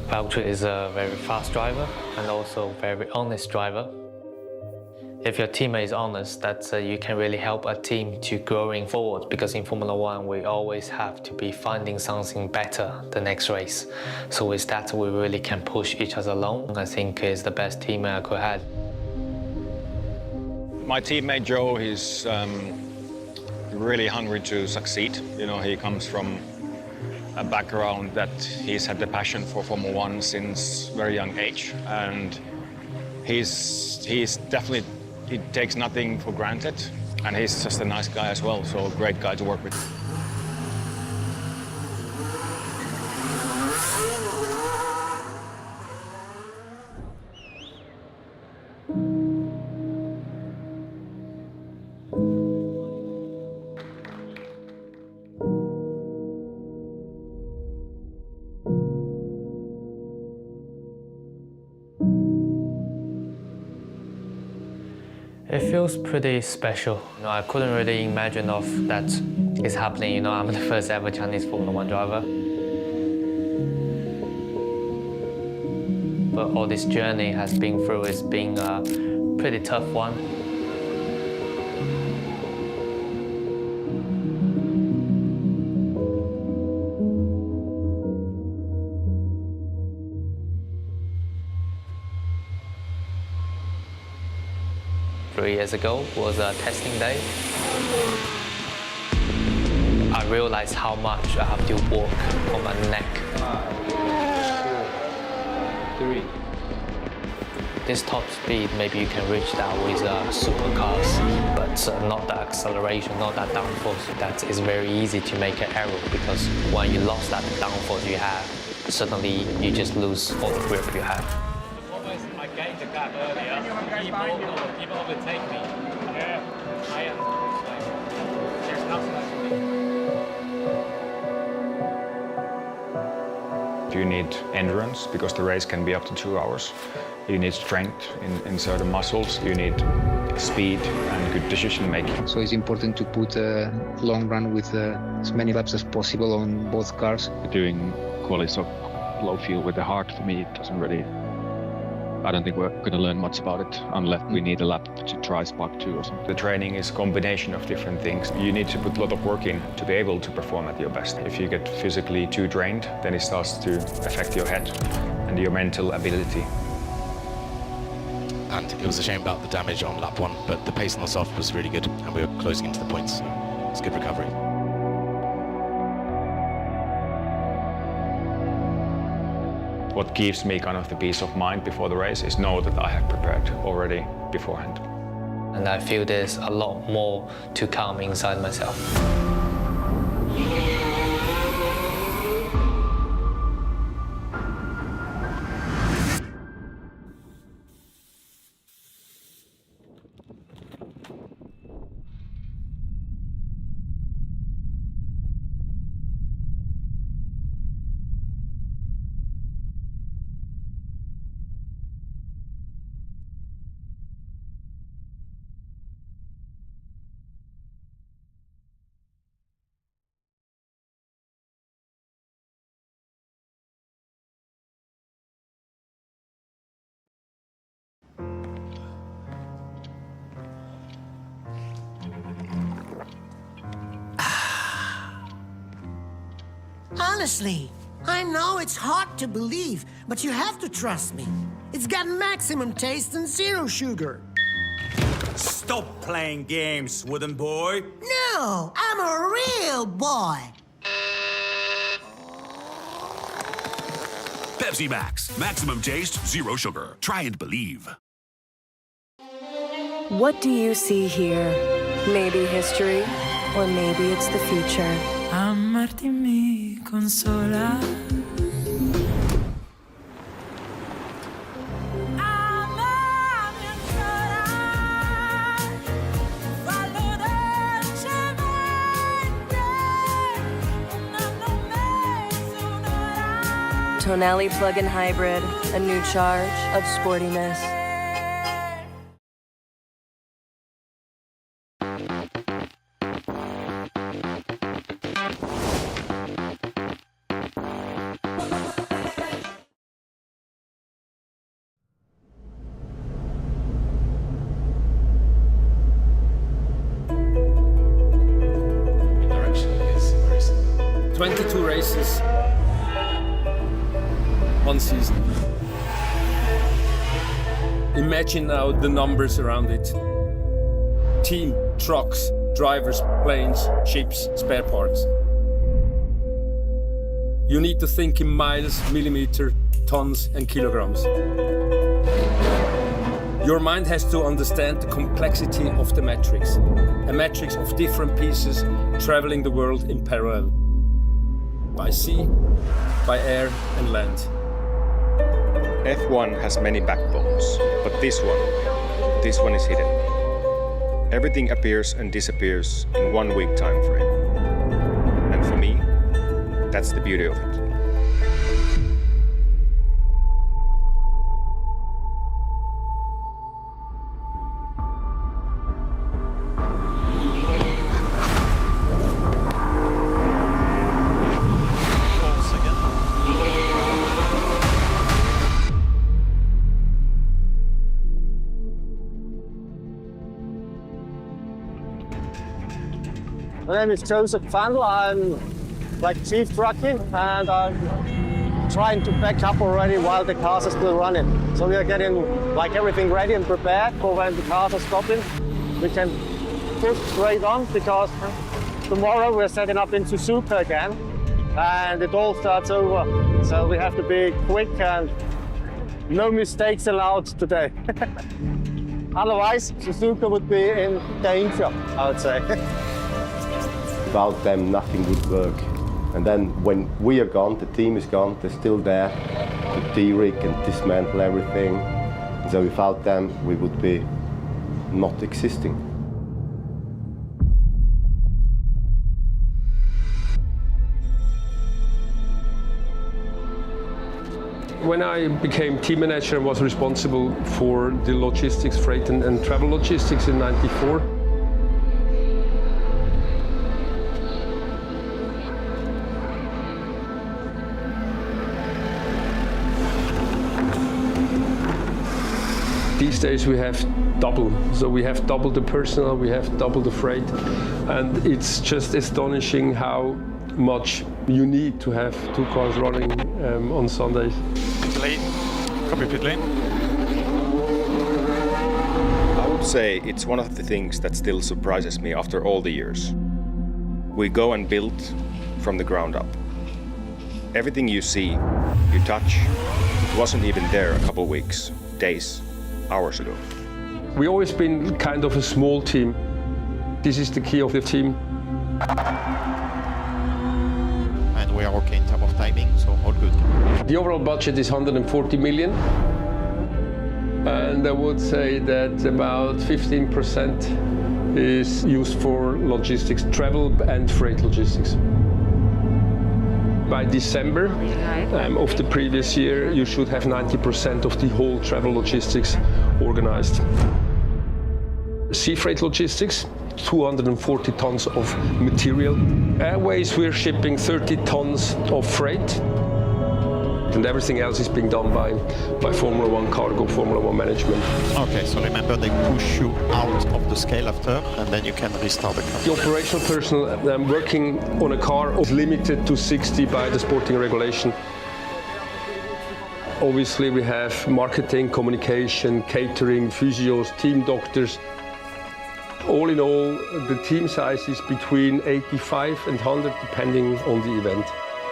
Valtteri is a very fast driver and also very honest driver. If your teammate is honest, you can really help a team to growing forward, because in Formula One we always have to be finding something better the next race. So with that we really can push each other along. I think is the best teammate I could have. My teammate Joe, he's really hungry to succeed. You know, he comes from a background that he's had the passion for Formula One since very young age, and he's definitely, he takes nothing for granted, and he's just a nice guy as well, so a great guy to work with. It feels pretty special. You know, I couldn't really imagine that is happening. You know, I'm the first ever Chinese Formula One driver. But all this journey has been through has been a pretty tough one. Three years ago was a testing day. I realized how much I have to work on my neck. 5, 4, 3. This top speed, maybe you can reach that with supercars, but not the acceleration, not that downforce. That is very easy to make an error, because when you lost that downforce you have, suddenly you just lose all the grip you have. I gained the gap earlier. People overtake me. Yeah, I am. There's nothing I can do. You need endurance, because the race can be up to 2 hours. You need strength in certain muscles. You need speed and good decision making. So it's important to put a long run with as many laps as possible on both cars. Doing quali so low fuel with the heart, for me, it doesn't really. I don't think we're going to learn much about it unless we need a lap to try Spark 2 or something. The training is a combination of different things. You need to put a lot of work in to be able to perform at your best. If you get physically too drained, then it starts to affect your head and your mental ability. And it was a shame about the damage on lap 1, but the pace on the soft was really good and we were closing into the points. It's good recovery. What gives me kind of the peace of mind before the race is know that I have prepared already beforehand. And I feel there's a lot more to come inside myself. Honestly, I know it's hard to believe, but you have to trust me. It's got maximum taste and zero sugar. Stop playing games, wooden boy. No, I'm a real boy. Pepsi Max. Maximum taste, zero sugar. Try and believe. What do you see here? Maybe history, or maybe it's the future. Amarti mi consola. Tonali plug-in hybrid, a new charge of sportiness. races, one season. Imagine now the numbers around it. Team, trucks, drivers, planes, ships, spare parts. You need to think in miles, millimeters, tons and kilograms. Your mind has to understand the complexity of the matrix. A matrix of different pieces traveling the world in parallel. By sea, by air and land. F1 has many backbones, but this one is hidden. Everything appears and disappears in 1 week time frame. And for me, that's the beauty of it. My name is Joseph Vandel. I'm chief trucking, and I'm trying to back up already while the cars are still running. So we are getting everything ready and prepared for when the cars are stopping. We can push straight on because tomorrow we're setting up in Suzuka again, and it all starts over. So we have to be quick and no mistakes allowed today. Otherwise, Suzuka would be in danger, I would say. Without them, nothing would work. And then when we are gone, the team is gone, they're still there to de-rig and dismantle everything. And so without them, we would be not existing. When I became team manager, I was responsible for the logistics, freight and travel logistics in '94. These days we have double, so we have double the personnel, we have double the freight, and it's just astonishing how much you need to have 2 cars running on Sundays. Pit lane. Copy pit lane. I would say it's one of the things that still surprises me after all the years. We go and build from the ground up. Everything you see, you touch, it wasn't even there a couple weeks, days, hours ago. We've always been kind of a small team. This is the key of the team. And we are okay in terms of timing, so all good. The overall budget is 140 million. And I would say that about 15% is used for logistics, travel and freight logistics. By December of the previous year, you should have 90% of the whole travel logistics organized. Sea freight logistics, 240 tons of material. Airways, we're shipping 30 tons of freight. And everything else is being done by Formula One cargo, Formula One management. Okay, so remember they push you out of the scale after, and then you can restart the car. The operational personnel working on a car is limited to 60 by the sporting regulation. Obviously, we have marketing, communication, catering, physios, team doctors. All in all, the team size is between 85 and 100, depending on the event.